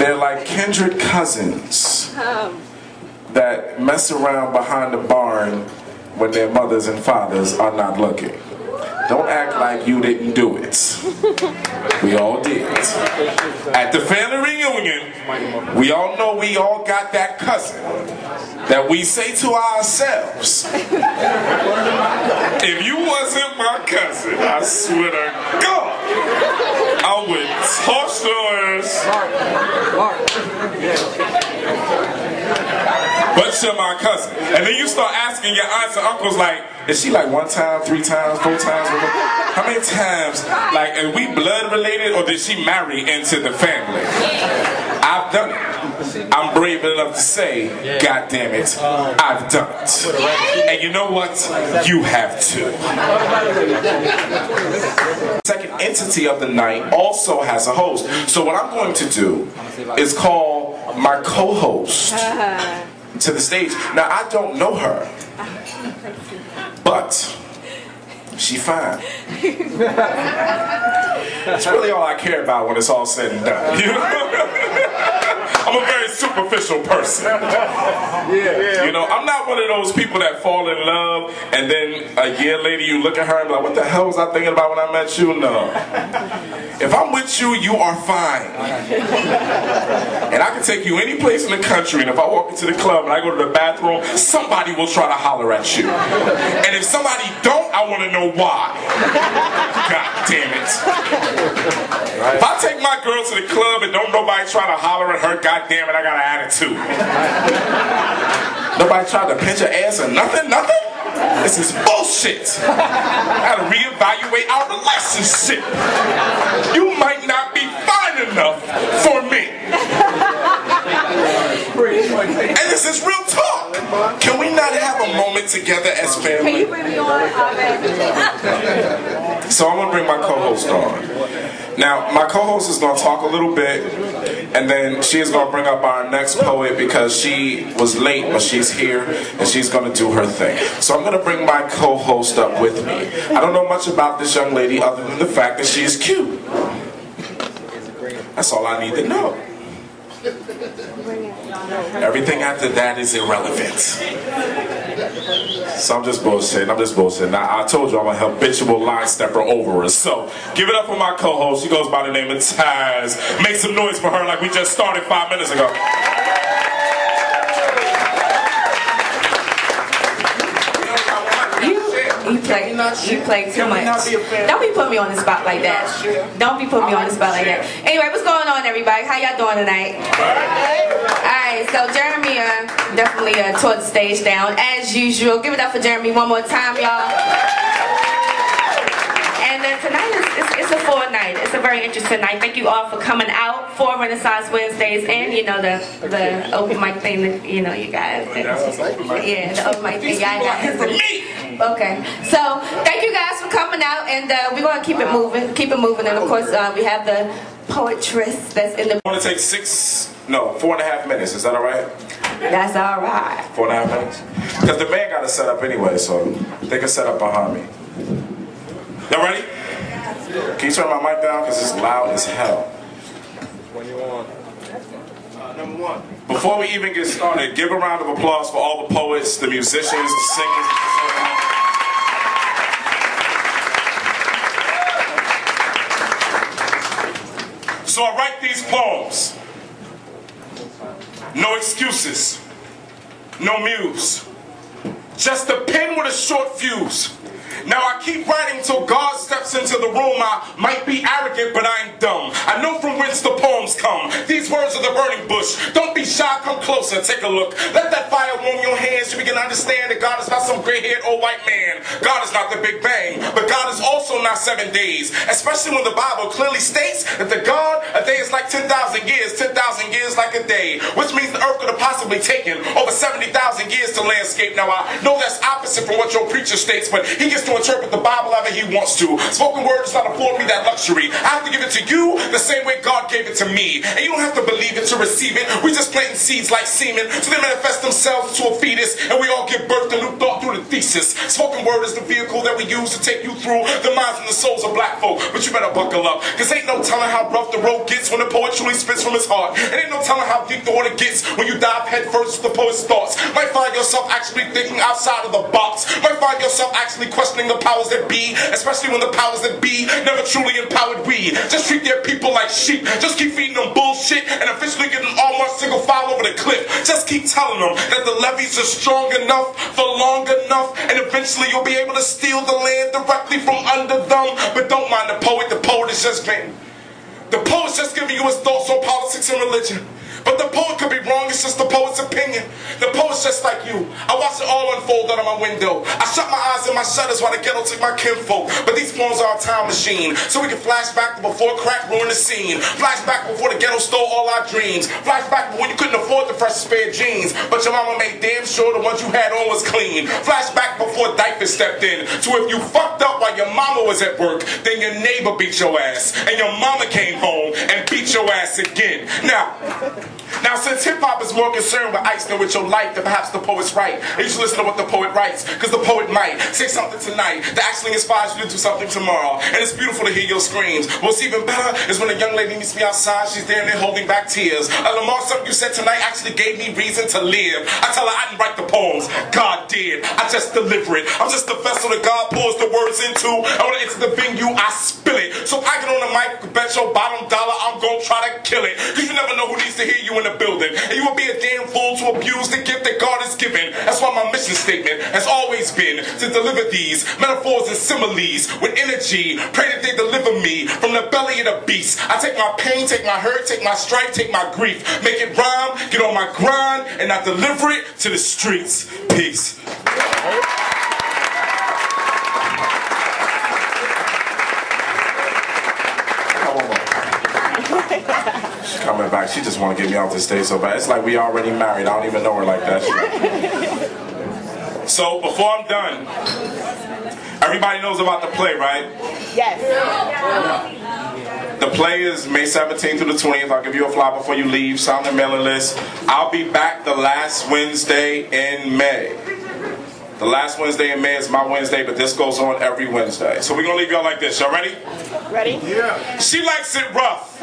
They're like kindred cousins that mess around behind the barn when their mothers and fathers are not looking. Don't act like you didn't do it. We all did. At the family reunion, we all know we all got that cousin that we say to ourselves, if you wasn't my cousin, I swear to God, I would toss yours. But you're my cousin. And then you start asking your aunts and uncles, like, is she like 1 time, 3 times, 4 times? How many times? Like, are we blood related, or did she marry into the family? I've done it. I'm brave enough to say, God damn it, I've done it. And you know what? You have too. Second entity of the night also has a host. So what I'm going to do is call my co-host to the stage. Now, I don't know her, but she fine. It's really all I care about when it's all said and done. You know? I'm a very superficial person. You know, I'm not one of those people that fall in love and then a year later you look at her and be like, what the hell was I thinking about when I met you? No. If I'm with you, you are fine. And I can take you any place in the country, and if I walk into the club and I go to the bathroom, somebody will try to holler at you. And if somebody don't, I want to know why. God damn it. If I take my girl to the club and don't nobody try to holler at her, God damn it, I got an attitude. Nobody tried to pinch her ass or nothing? This is bullshit. I gotta reevaluate our relationship. You might not be fine enough for me. And this is real talk. Can we not have a moment together as family? Can you bring me on? So I'm gonna bring my co-host on. Now, my co-host is gonna talk a little bit, and then she is gonna bring up our next poet because she was late, but she's here, and she's gonna do her thing. So I'm gonna bring my co-host up with me. I don't know much about this young lady other than the fact that she is cute. That's all I need to know. Everything after that is irrelevant. So I'm just bullshitting. Now, I told you I'm a habitual line stepper over her. So give it up for my co-host. She goes by the name of Taz. Make some noise for her like we just started 5 minutes ago. You play too much. Don't be putting me on the spot like that. Don't be putting me on the spot like that. Anyway, what's going on, everybody? How y'all doing tonight? Alright, so Jeremy definitely tore the stage down as usual. Give it up for Jeremy one more time, y'all. And tonight it's a full night. It's a very interesting night. Thank you all for coming out for Renaissance Wednesdays and the open mic thing that you guys. Yeah, the open mic thing. Y'all got for me. Okay, so thank you guys for coming out, and we're gonna keep it moving, and of course we have the poetress that's in the. I want to take 4.5 minutes. Is that all right? That's all right. 4.5 minutes. Because the band got to set up anyway, so they can set up behind me. Y'all ready? Can you turn my mic down because it's loud as hell? When you want. Number one. Before we even get started, give a round of applause for all the poets, the musicians, the singers. So I write these poems. No excuses. No muse. Just a pen with a short fuse. Now I keep writing till God steps into the room. I might be arrogant, but I ain't dumb. I know from whence the poems come. These words are the burning bush. Don't be shy, come closer, take a look. Let that fire warm your hands. You begin to understand that God is not some gray-haired old white man. God is not the Big Bang, but God is also not 7 days. Especially when the Bible clearly states that the God, a day is like 10,000 years, 10,000 years like a day. Which means the earth could have possibly taken over 70,000 years to landscape. Now I know that's opposite from what your preacher states, but he gets to interpret the Bible however he wants to. Spoken word does not afford me that luxury. I have to give it to you the same way God gave it to me. And you don't have to believe it to receive it. We just planting seeds like semen, so they manifest themselves into a fetus, and we all give birth to new thought through the thesis. Spoken word is the vehicle that we use to take you through the minds and the souls of black folk. But you better buckle up, cause ain't no telling how rough the road gets when the poet truly spits from his heart. And ain't no telling how deep the water gets when you dive head first with the poet's thoughts. Might find yourself actually thinking outside of the box. Might find yourself actually questioning the powers that be, especially when the powers that be never truly empowered we. Just treat their people like sheep. Just keep feeding them bullshit and eventually get them all one single file over the cliff. Just keep telling them that the levees are strong enough for long enough, and eventually you'll be able to steal the land directly from under them. But don't mind the poet is just vain. The poet's just giving you his thoughts on politics and religion. But the poet could be wrong, it's just the poet's opinion. The poet's just like you. I watch it all unfold out of my window. I shut my eyes and my shutters while the ghetto took my kinfolk. But these poems are a time machine, so we can flash back to before crack ruined the scene. Flash back before the ghetto stole all our dreams. Flash back when you couldn't afford the fresh pair of jeans, but your mama made damn sure the ones you had on was clean. Flash back before diapers stepped in, so if you fucked up while your mama was at work, then your neighbor beat your ass, and your mama came home and beat your ass again. Now, since hip-hop is more concerned with ice than with your life, then perhaps the poet's right. And you should listen to what the poet writes, because the poet might say something tonight that actually inspires you to do something tomorrow. And it's beautiful to hear your screams. What's even better is when a young lady meets me outside, she's there and they're holding back tears. Lamar, something you said tonight actually gave me reason to live. I tell her I didn't write the poems, God did. I just deliver it. I'm just the vessel that God pours the words into. And when it's the venue, I spill it. So if I get on the mic, bet your bottom dollar I'm gonna try to kill it. Because you never know who needs to hear you in the building. And you will be a damn fool to abuse the gift that God has given. That's why my mission statement has always been to deliver these metaphors and similes with energy. Pray that they deliver me from the belly of the beast. I take my pain, take my hurt, take my strife, take my grief, make it rhyme, get on my grind, and I deliver it to the streets. Peace. She's coming back. She just want to get me off the stage so bad. It's like we already married. I don't even know her like that. So before I'm done, everybody knows about the play, right? Yes. The play is May 17th through the 20th. I'll give you a flyer before you leave. Sign the mailing list. I'll be back the last Wednesday in May. The last Wednesday in May is my Wednesday, but this goes on every Wednesday. So we're going to leave y'all like this. Y'all ready? Ready? Yeah. She likes it rough.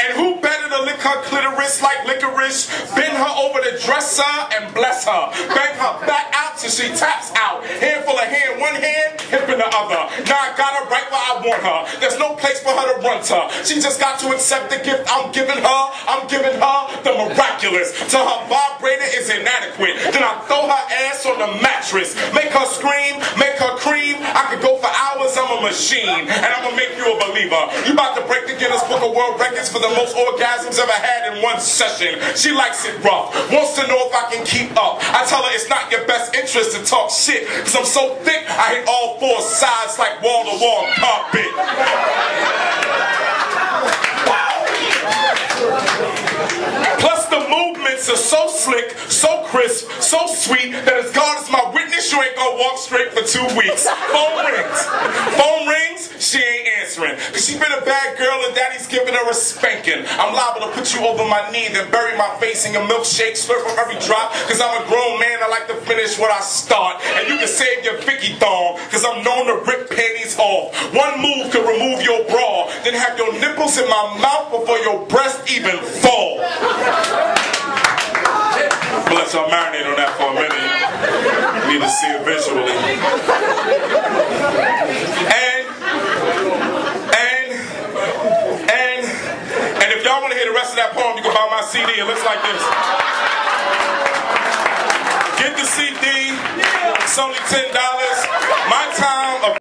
And who better to lick her clitoris like licorice? Bend her over the dresser and bless her. Bang her back out till she taps out. Handful of hair in one hand, hip in the other. Now I got her right where I want her. There's no place for her to run to. She just got to accept the gift I'm giving her. I'm giving her the miraculous. Till her vibrator is inadequate. Then I throw her ass on the mattress. Make her scream, make her cream. I could go for hours, I'm a machine. And I'm gonna make you a believer. You about to break the Guinness Book of World Records for the most orgasms ever had in one session. She likes it rough, wants to know if I can keep up. I tell her it's not your best interest to talk shit, cause I'm so thick I hit all four sides like wall-to-wall carpet. Plus the movements are so slick, so crisp, so sweet that as God is my witness, you ain't gonna walk straight for 2 weeks. Phone rings. Phone rings, she ain't answering. Cause she been a bad girl and daddy's giving her a spanking. I'm liable to put you over my knee, then bury my face in your milkshake, slurp from every drop. Cause I'm a grown man, I like to finish what I start. And you can save your Vicky thong, cause I'm known to rip panties off. One move could remove your bra, then have your nipples in my mouth before your breast even fall. Let y'all marinate on that for a minute. You need to see it visually. And if y'all want to hear the rest of that poem, you can buy my CD. It looks like this. Get the CD. It's only $10. My time.